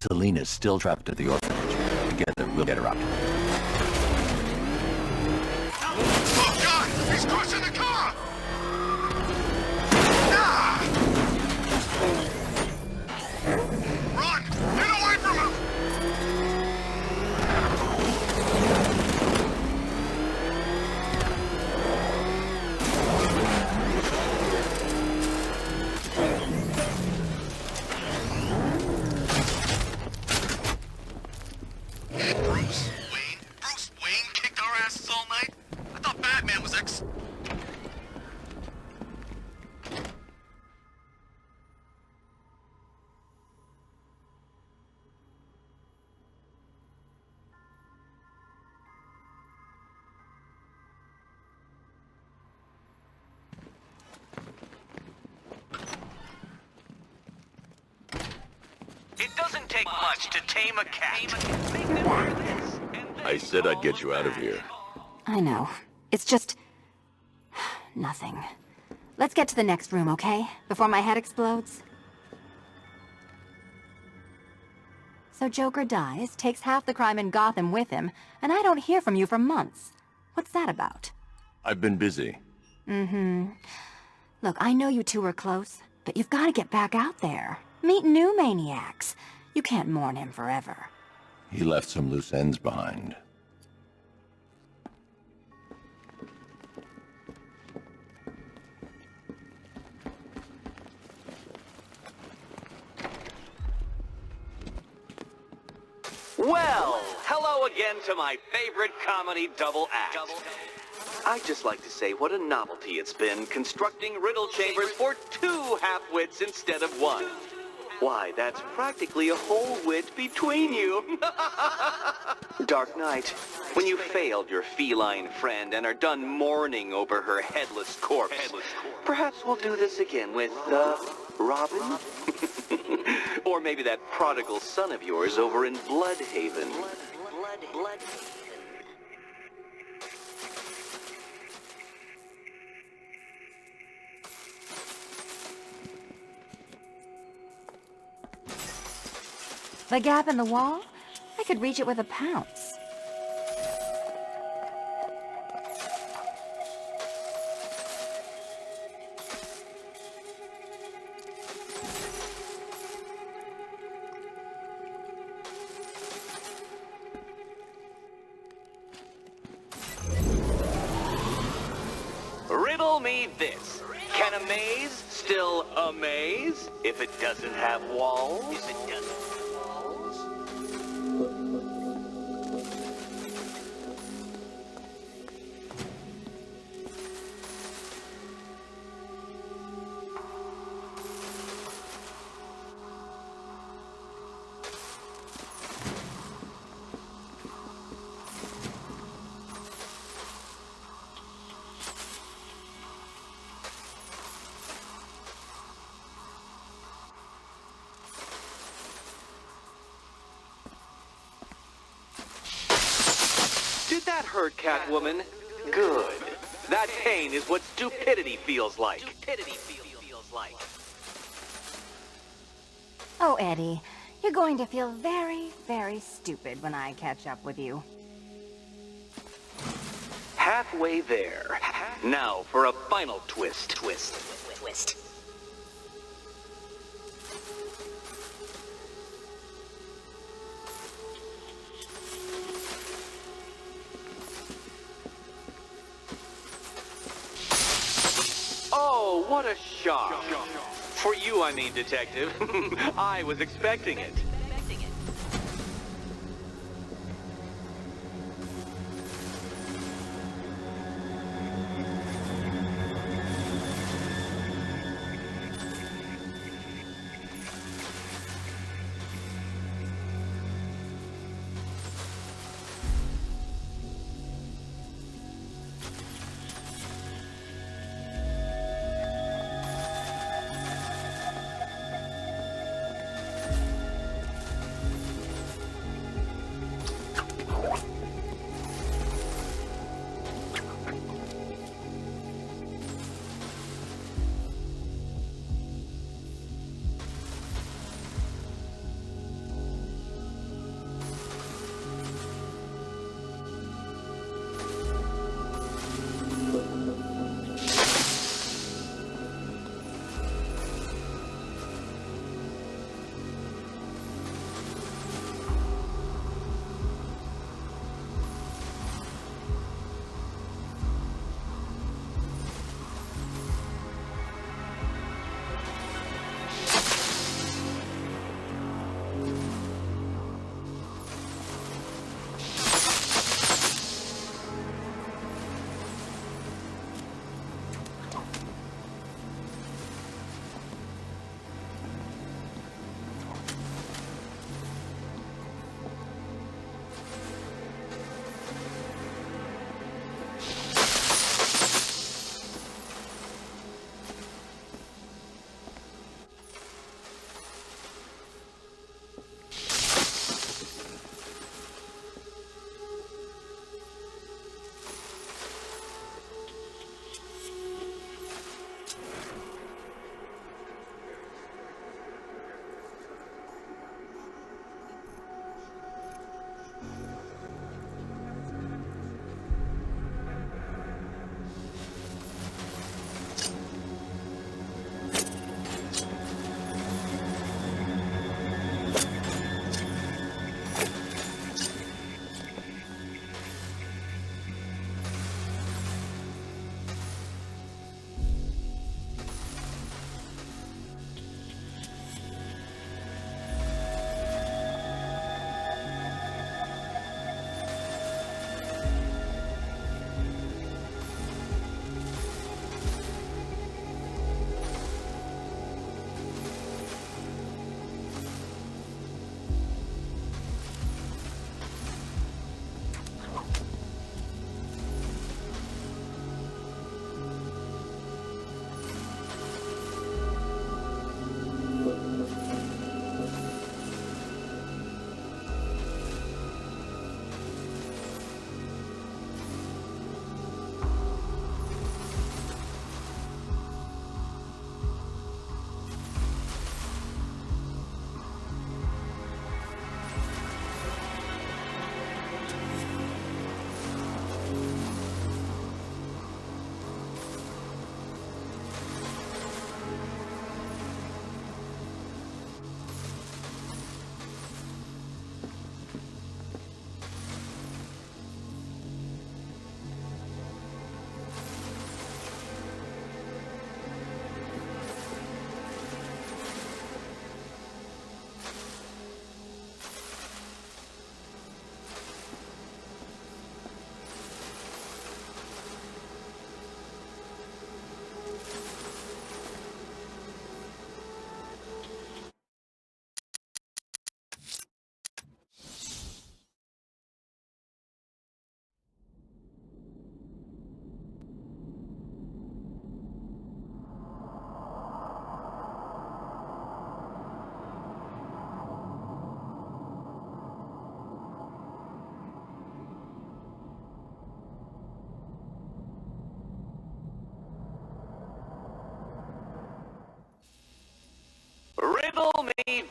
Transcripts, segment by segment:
Selena's still trapped at the orphanage. Together, we'll get her out. Oh God! He's crushing the car! Ah! Run! Get away from him! Bruce Wayne kicked our asses all night? I thought Batman was ex... It doesn't take much to tame a cat. I said I'd get you out of here. I know. It's just... nothing. Let's get to the next room, okay? Before my head explodes. So Joker dies, takes half the crime in Gotham with him, and I don't hear from you for months. What's that about? I've been busy. Look, I know you two were close, but you've got to get back out there. Meet new maniacs. You can't mourn him forever. He left some loose ends behind. Well, hello again to my favorite comedy double act. I'd just like to say what a novelty it's been constructing riddle chambers for 2 half-wits instead of 1. Why, that's practically a whole wit between you. Dark Knight, when you failed your feline friend and are done mourning over her headless corpse, perhaps we'll do this again with, Robin? Or maybe that prodigal son of yours over in Bloodhaven. The gap in the wall? I could reach it with a pounce. Riddle me this. Can a maze still amaze if it doesn't have walls? Did that hurt, Catwoman? Good. That pain is what stupidity feels like. Oh, Eddie, you're going to feel very, very stupid when I catch up with you. Halfway there. Now for a final twist. Oh, what a shock. For you, I mean, Detective. I was expecting it.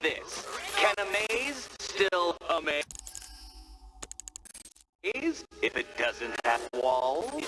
this. Can a maze still amaze if it doesn't have walls?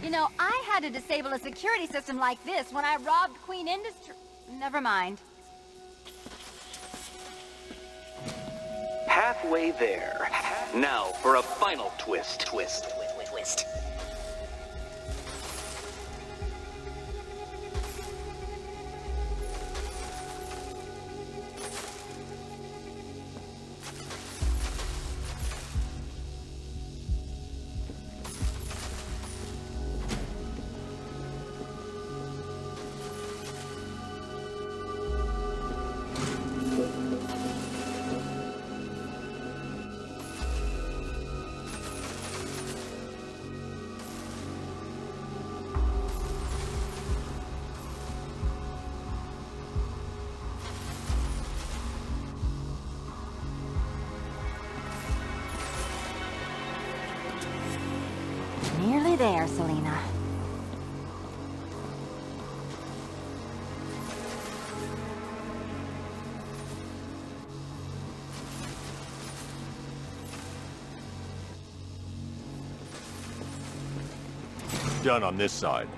You know, I had to disable a security system like this when I robbed Queen Industry. Never mind. Halfway there. Now for a final twist. Twist. Nearly there, Selena. Done on this side.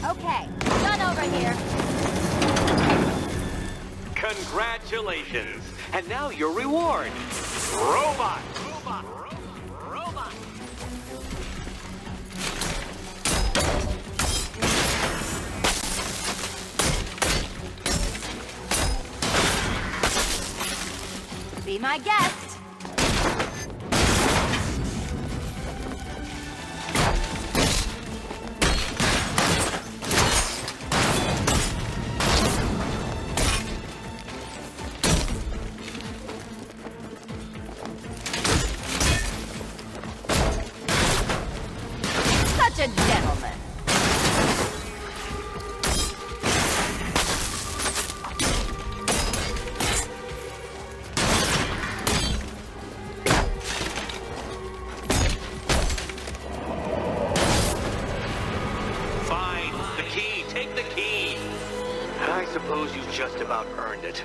Okay, done over here. Congratulations. And now your reward. Robot. Be my guest. Such a gentleman. Fine. The key. Take the key. I suppose you just about earned it.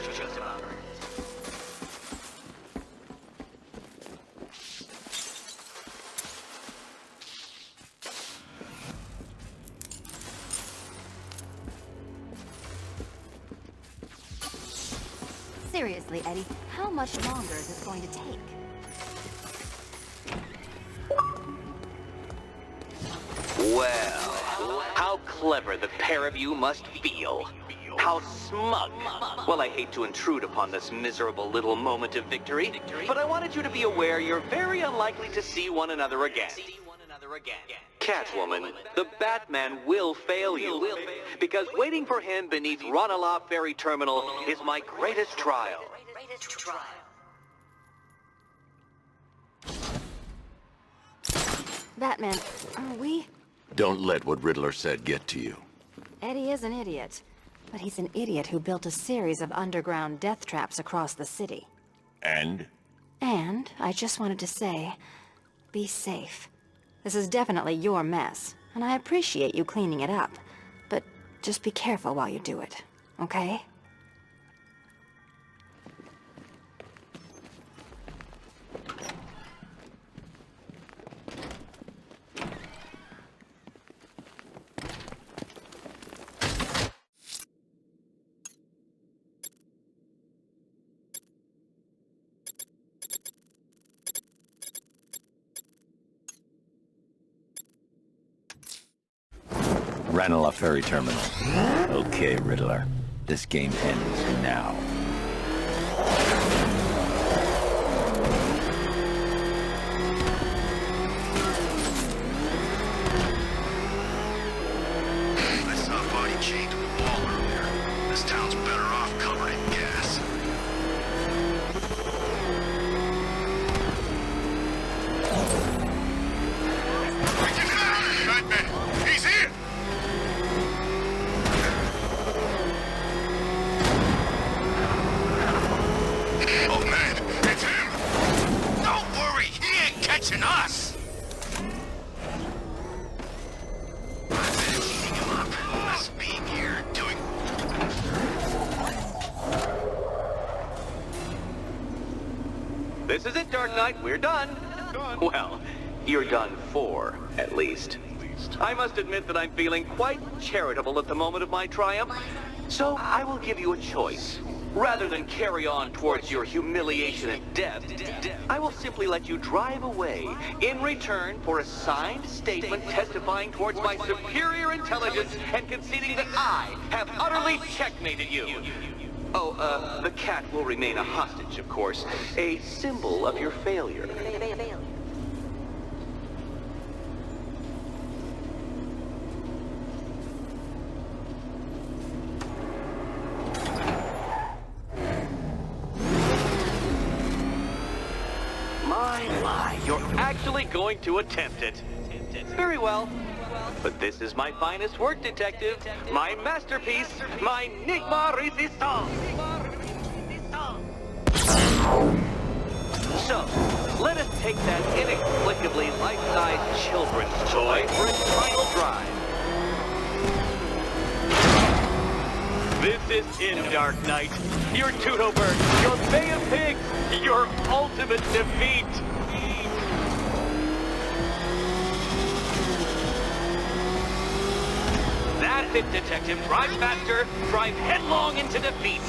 Seriously, Eddie, how much longer is this going to take? Well, how clever the pair of you must feel. How smug. Well, I hate to intrude upon this miserable little moment of victory, but I wanted you to be aware you're very unlikely to see one another again. Catwoman, the Batman will fail you, because waiting for him beneath Ranelagh Ferry Terminal is my greatest trial. Batman, are we? Don't let what Riddler said get to you. Eddie is an idiot. But he's an idiot who built a series of underground death traps across the city. And? And I just wanted to say, be safe. This is definitely your mess, and I appreciate you cleaning it up. But just be careful while you do it, okay? Ranelagh Ferry Terminal. Okay, Riddler. This game ends now. I saw a body chained to a wall earlier. This town's better off covered in gas. Batman! He's here! Oh man, it's him! Don't worry, he ain't catching us! I've been heating him up. Us being here, doing... This is it, Dark Knight. We're done. Well, you're done for, at least. I must admit that I'm feeling quite charitable at the moment of my triumph. So I will give you a choice. Rather than carry on towards your humiliation and death, I will simply let you drive away in return for a signed statement testifying towards my superior intelligence and conceding that I have utterly checkmated you. Oh, the cat will remain a hostage, of course. A symbol of your failure. My, you're actually going to attempt it. Very well. But this is my finest work, detective. My masterpiece, my Enigma Resistance. So, let us take that inexplicably life-sized children's toy for its final drive. This is in Dark Knight. Your Toodlebird, your Bay of Pigs, your ultimate defeat. That's it, Detective. Drive faster, drive headlong into defeat.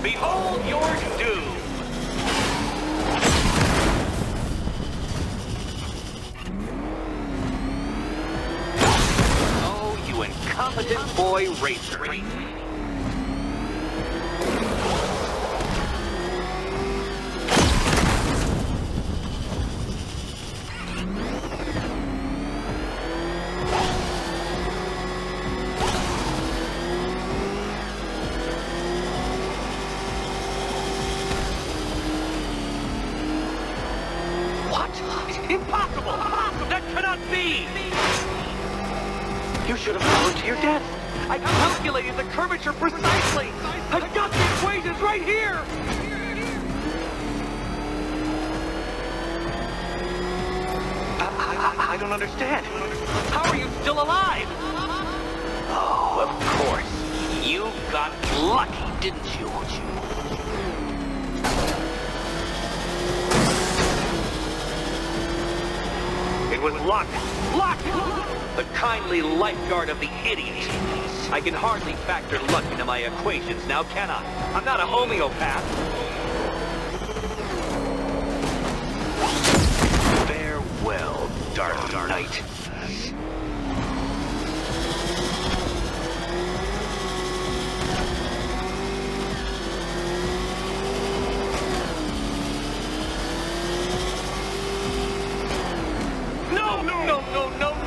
Behold your doom. Oh, you incompetent boy racer. Impossible! That cannot be! You should have fallen to your death. I calculated the curvature precisely. I've got the equations right here! I don't understand. How are you still alive? Oh, of course. You got lucky, didn't you? It was luck. Luck! The kindly lifeguard of the idiot. I can hardly factor luck into my equations now, can I? I'm not a homeopath. Farewell, Dark Knight.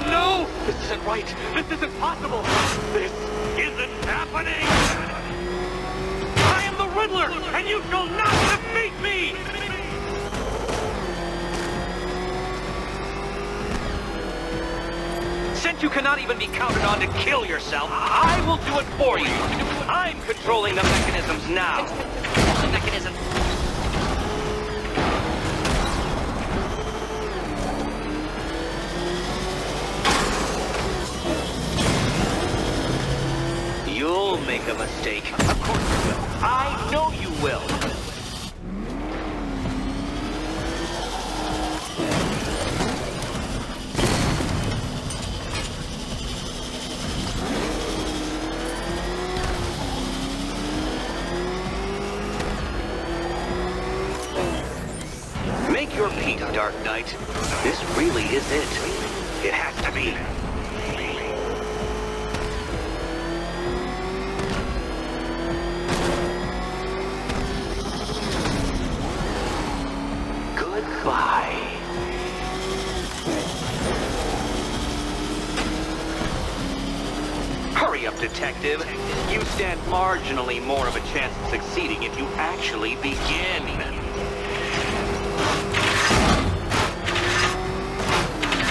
No! This isn't right. This isn't possible. This isn't happening. I am the Riddler, and you shall not defeat me! Since you cannot even be counted on to kill yourself, I will do it for you. I'm controlling the mechanisms now. The mechanism. You'll make a mistake. Of course you will. I know you will. Make your peace, Dark Knight. This really is it. It has to be. Goodbye. Hurry up, Detective. You stand marginally more of a chance of succeeding if you actually begin.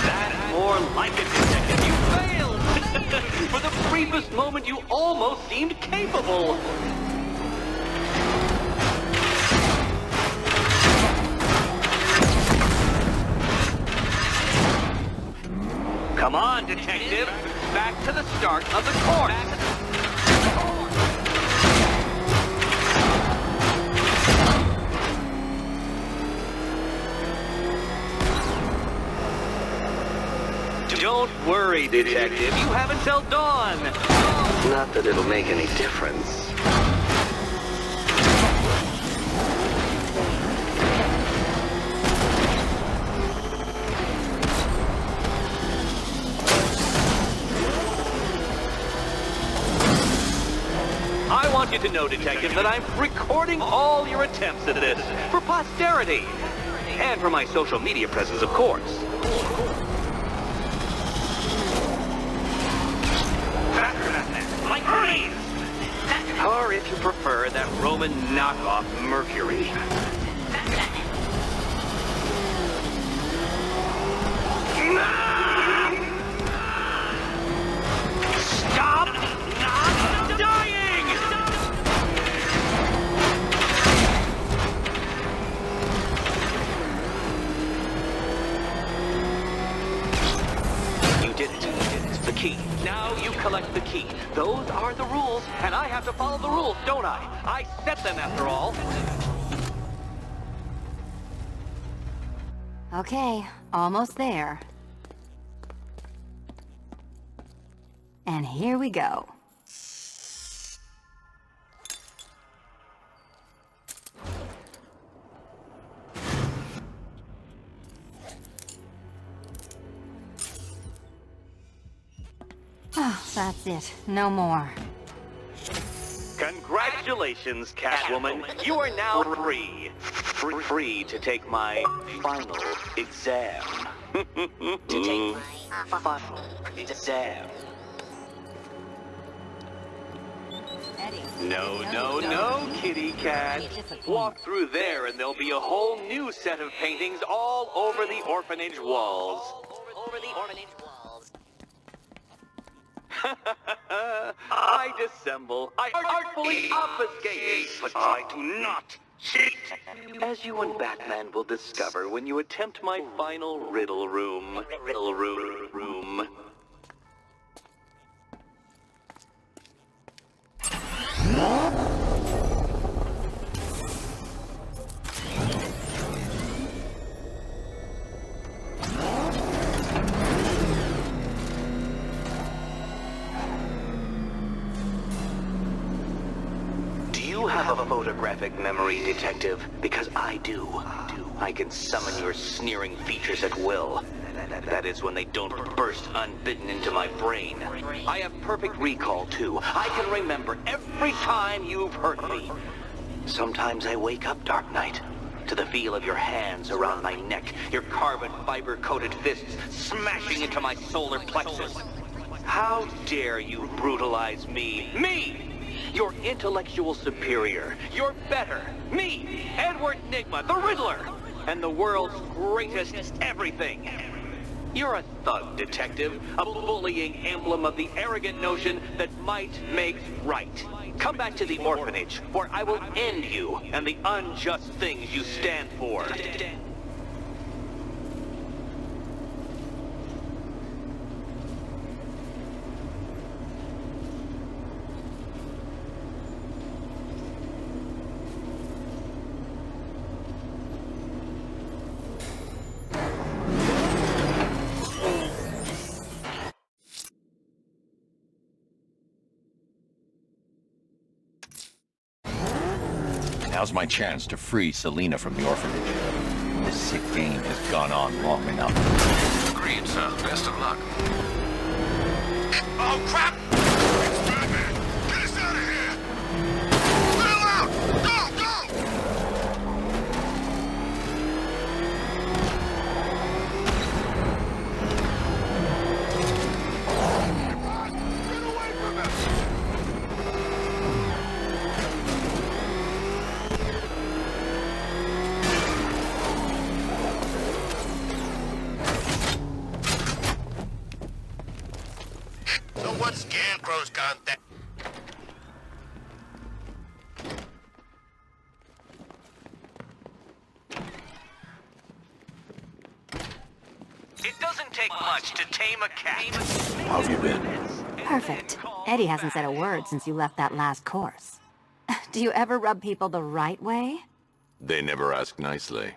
That's more like it, Detective. You failed! For the briefest moment, you almost seemed capable. Come on, Detective. Back to the start of the course. Don't worry, Detective. You have until dawn. Not that it'll make any difference. I want you to know, Detective, that I'm recording all your attempts at this for posterity. And for my social media presence, of course. Like Hermes! Or if you prefer, that Roman knockoff Mercury. Stop not dying! You did it. The key. Now you collect the key. Those are the rules, and I have to follow the rules, don't I? I set them after all. Okay, almost there. And here we go. Oh, that's it. No more. Congratulations, Catwoman. You are now free. Free to take my final exam. To take my final exam. No, kitty cat. Walk through there and there'll be a whole new set of paintings all over the orphanage walls. I dissemble. I artfully obfuscate. But I do not cheat. As you and Batman will discover when you attempt my final riddle room. Do you have a photographic memory, Detective? Because I do. I can summon your sneering features at will. That is when they don't burst unbidden into my brain. I have perfect recall, too. I can remember every time you've hurt me. Sometimes I wake up, Dark Knight, to the feel of your hands around my neck, your carbon fiber-coated fists smashing into my solar plexus. How dare you brutalize me? Me! Your intellectual superior. You're better. Me, Edward Nygma, the Riddler, and the world's greatest everything. You're a thug, Detective, a bullying emblem of the arrogant notion that might makes right. Come back to the orphanage, where I will end you and the unjust things you stand for. Now's my chance to free Selina from the orphanage. This sick game has gone on long enough. Agreed, sir. Best of luck. Oh, crap! It's Batman! Get us out of here! Clear out! Go, go! Get away from him! So what Scarecrow's got that? It doesn't take much to tame a cat. How have you been? Perfect. Eddie hasn't said a word since you left that last course. Do you ever rub people the right way? They never ask nicely.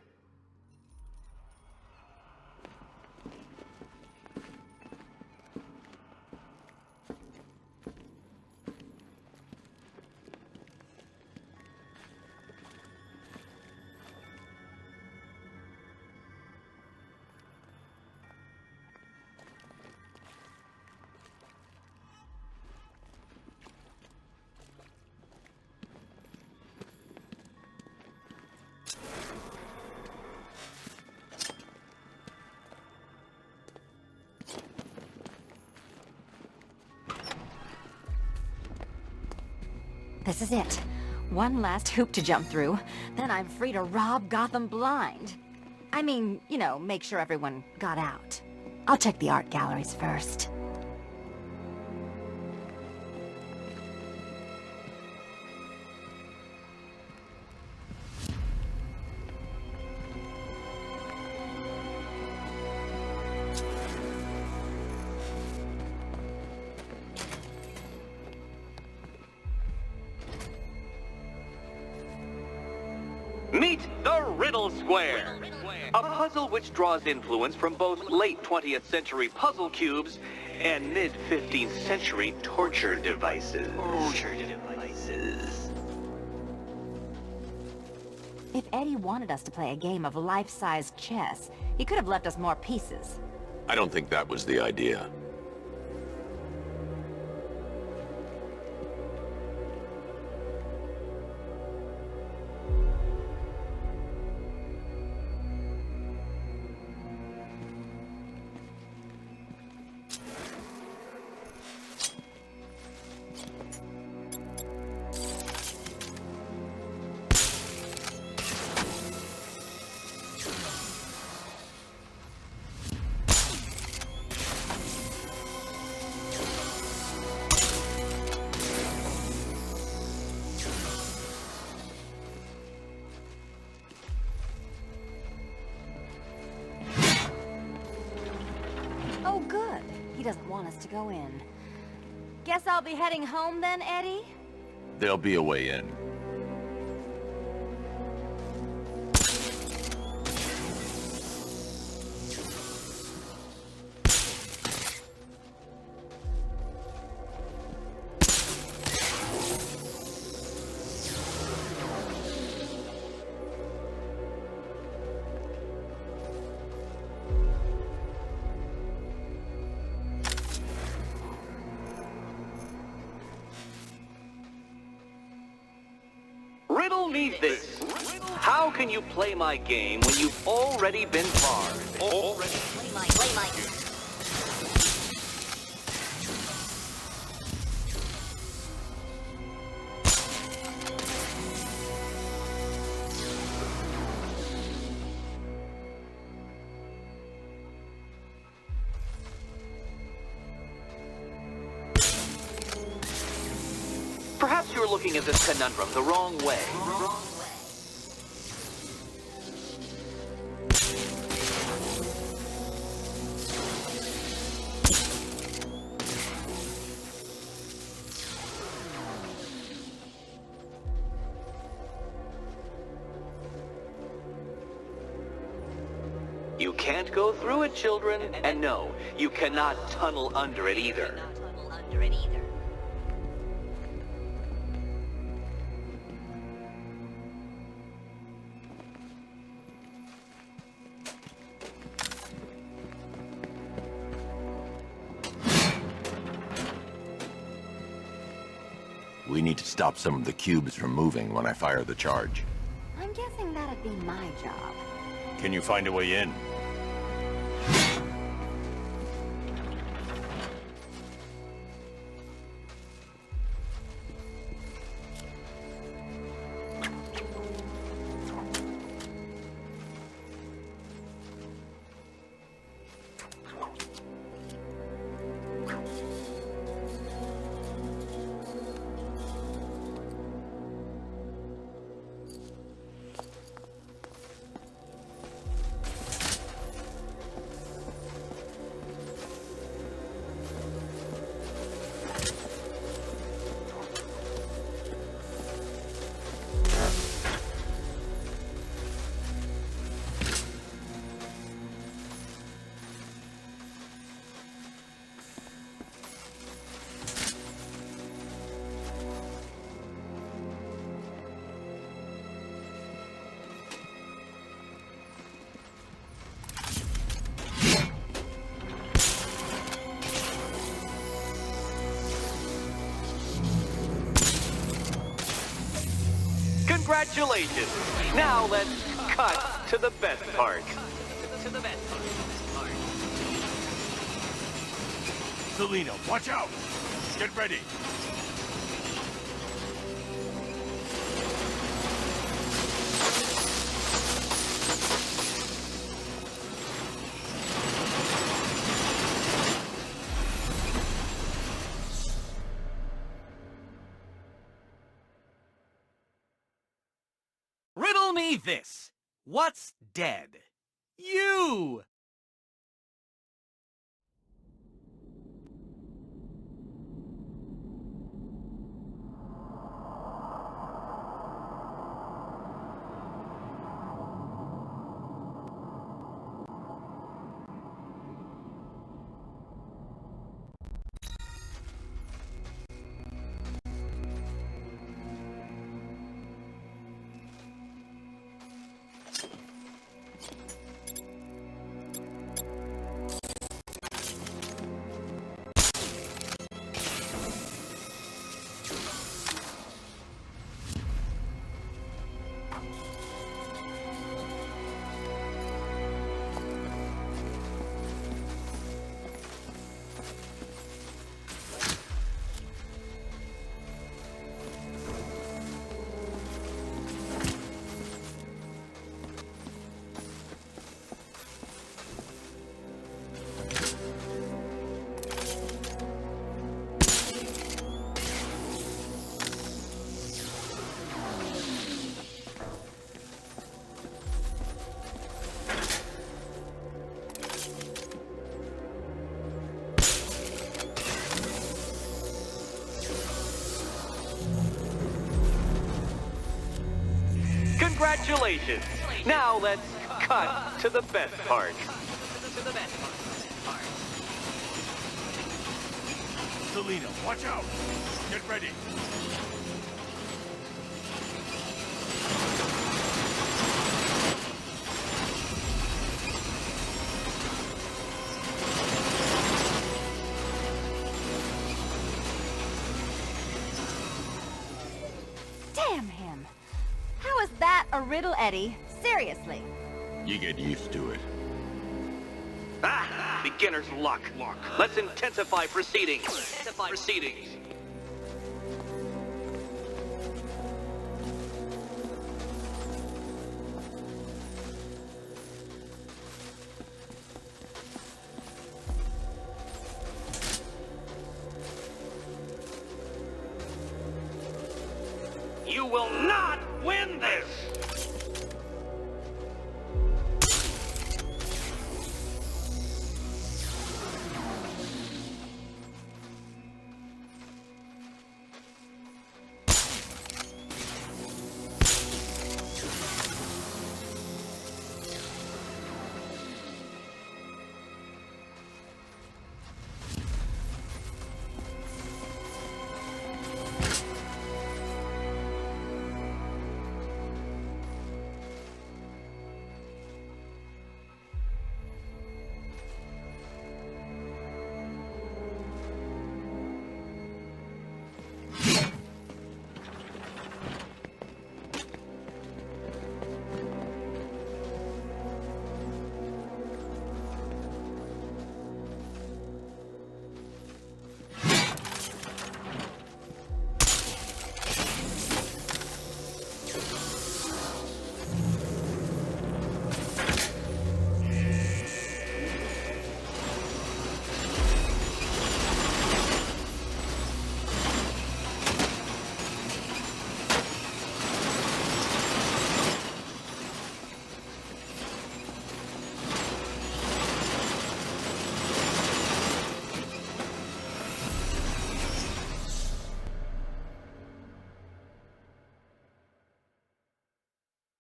This is it. One last hoop to jump through, then I'm free to rob Gotham blind. I mean, you know, make sure everyone got out. I'll check the art galleries first. Meet the Riddle Square, a puzzle which draws influence from both late 20th century puzzle cubes and mid 15th century torture devices. If Eddie wanted us to play a game of life-size chess, he could have left us more pieces. I don't think that was the idea. Oh, good. He doesn't want us to go in. Guess I'll be heading home then, Eddie? There'll be a way in. Riddle me this. How can you play my game when you've already been barred? Perhaps you're looking at this conundrum the wrong way. You can't go through it, children. And no, you cannot tunnel under it either. We need to stop some of the cubes from moving when I fire the charge. I'm guessing that'd be my job. Can you find a way in? Congratulations! Now let's cut to the best part. Selena, watch out! Get ready! Riddle me this. What's dead? You! Congratulations! Now let's cut to the best part. Selena, watch out! Get ready! Damn him! How is that a riddle, Eddie? Seriously. You get used to it. Ah! Beginner's luck. Let's intensify proceedings. You will not win this!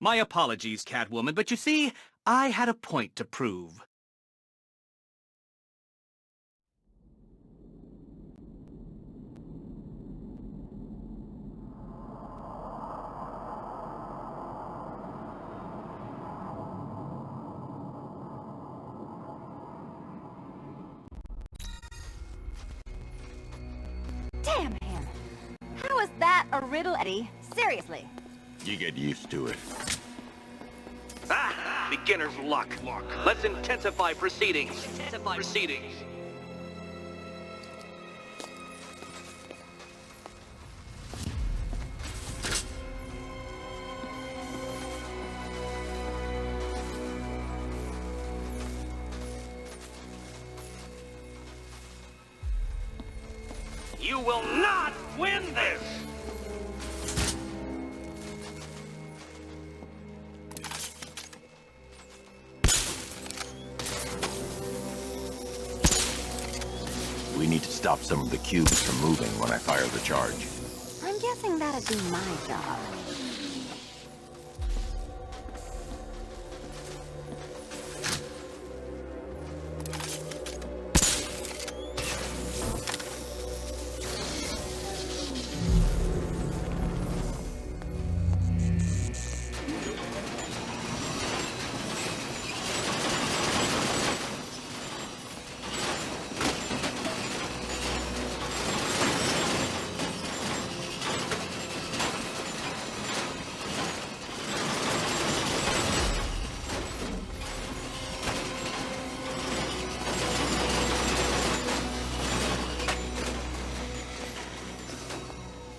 My apologies, Catwoman, but you see, I had a point to prove. Damn him! How is that a riddle, Eddie? Seriously. You get used to it. Ah! Beginner's luck. Let's intensify proceedings. You will not win this! We need to stop some of the cubes from moving when I fire the charge. I'm guessing that'd be my job.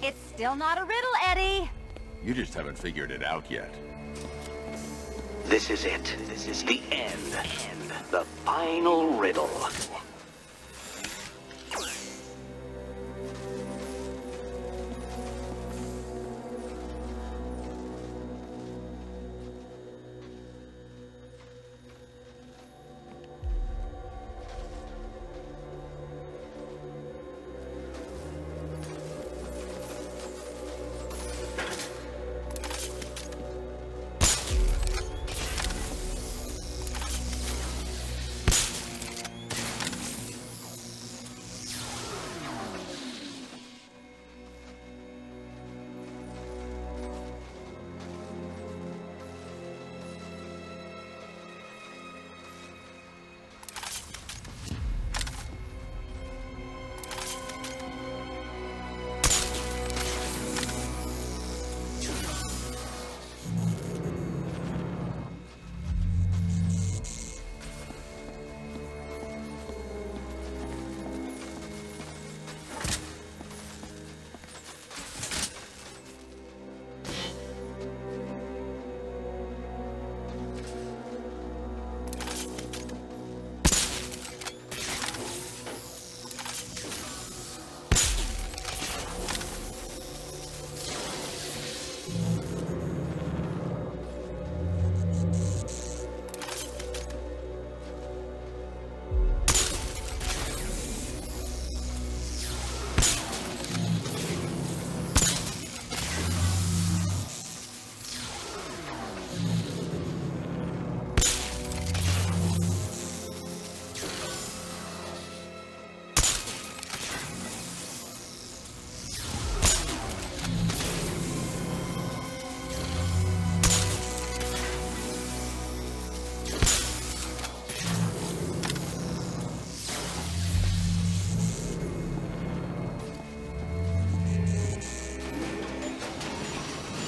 It's still not a riddle, Eddie! You just haven't figured it out yet. This is it. This is the end. The final riddle.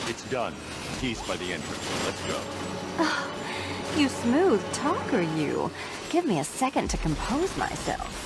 It's done. Keys by the entrance. Let's go. You smooth talker, you. Give me a second to compose myself.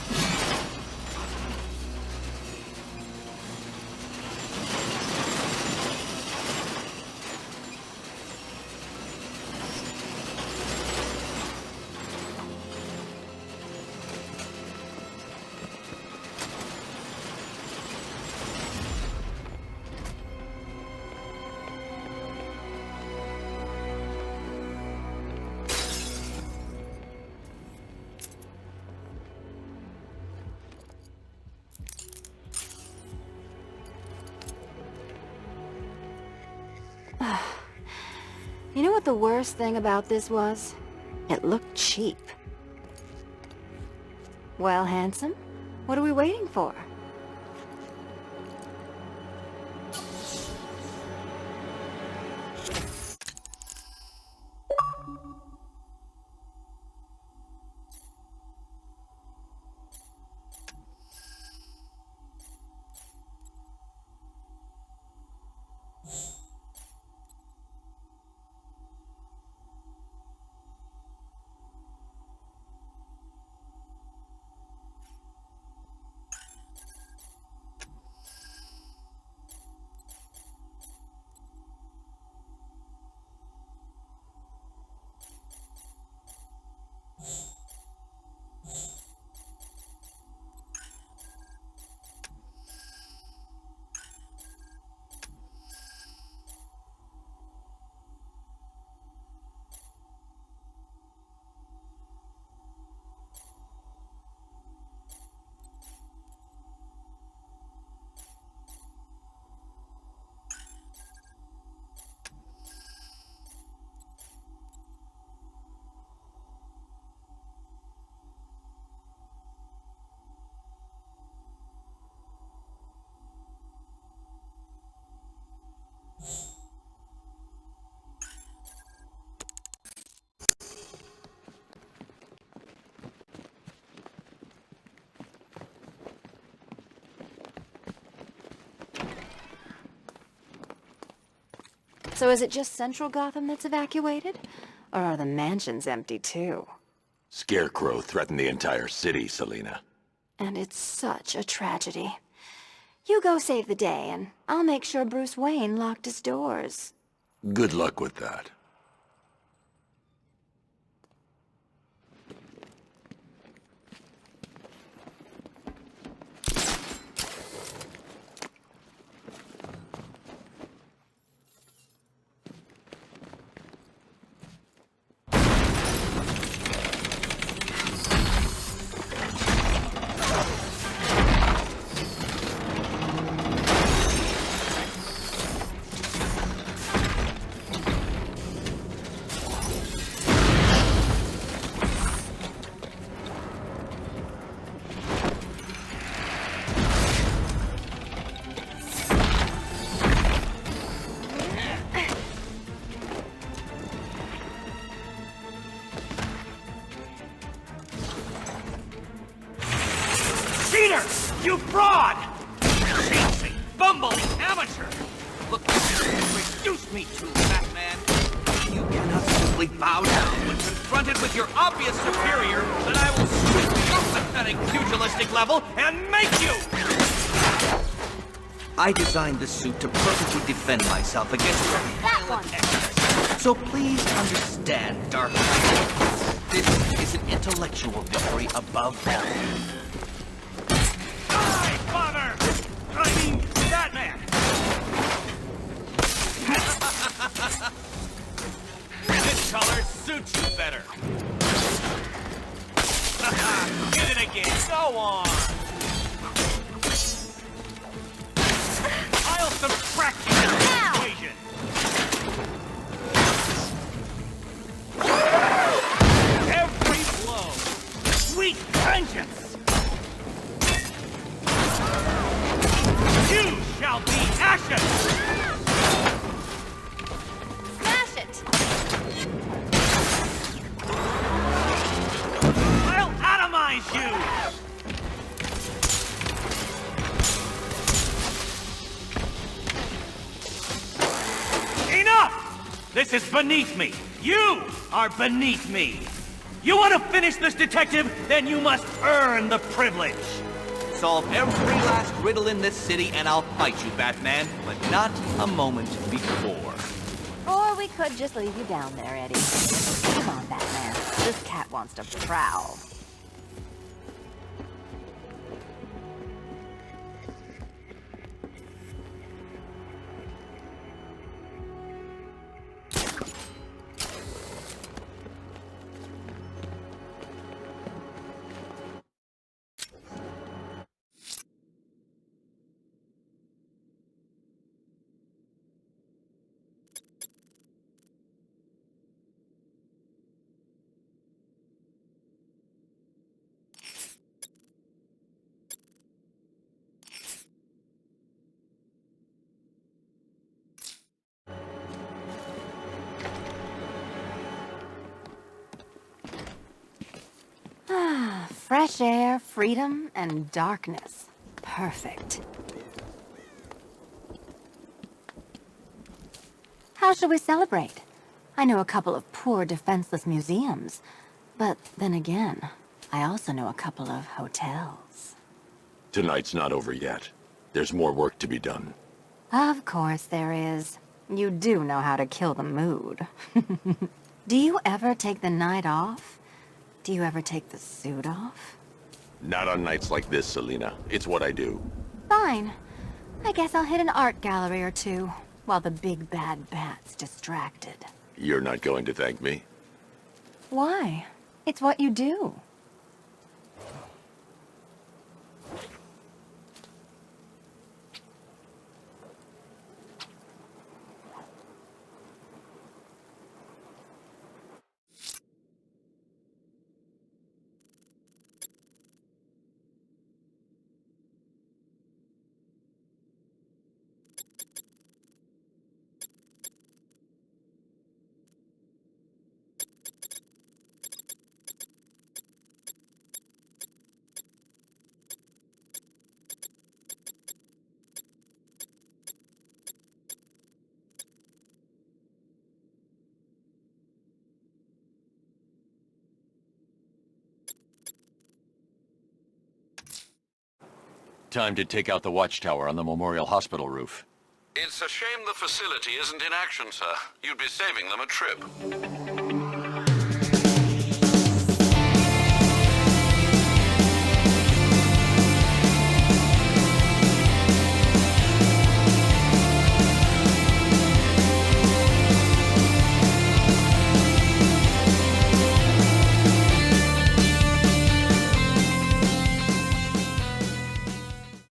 You know what the worst thing about this was? It looked cheap. Well, handsome, what are we waiting for? So is it just Central Gotham that's evacuated? Or are the mansions empty too? Scarecrow threatened the entire city, Selina. And it's such a tragedy. You go save the day, and I'll make sure Bruce Wayne locked his doors. Good luck with that. Cheater! You fraud! Chasing, bumbling amateur! Look what you reduced me to, Batman! You cannot simply bow down when confronted with your obvious superior, then I will stoop to your pathetic pugilistic level and make you! I designed this suit to perfectly defend myself against your violent excess. So please understand, Dark Knight. This is an intellectual victory above all. Die, Father! I mean, Batman! This color suits you better. Get it again. Go on. I'll subtract you from the equation. Every blow. Sweet vengeance. You shall be ashes! Smash it! I'll atomize you! Enough! This is beneath me. You are beneath me. You want to finish this, detective? Then you must earn the privilege. Solve every last riddle in this city and I'll fight you, Batman, but not a moment before. Or we could just leave you down there, Eddie. Come on, Batman. This cat wants to prowl. Fresh air, freedom, and darkness. Perfect. How shall we celebrate? I know a couple of poor, defenseless museums. But then again, I also know a couple of hotels. Tonight's not over yet. There's more work to be done. Of course there is. You do know how to kill the mood. Do you ever take the night off? Do you ever take the suit off? Not on nights like this, Selena. It's what I do. Fine. I guess I'll hit an art gallery or two, while the big bad bat's distracted. You're not going to thank me? Why? It's what you do. Time to take out the watchtower on the Memorial Hospital roof. It's a shame the facility isn't in action, sir. You'd be saving them a trip.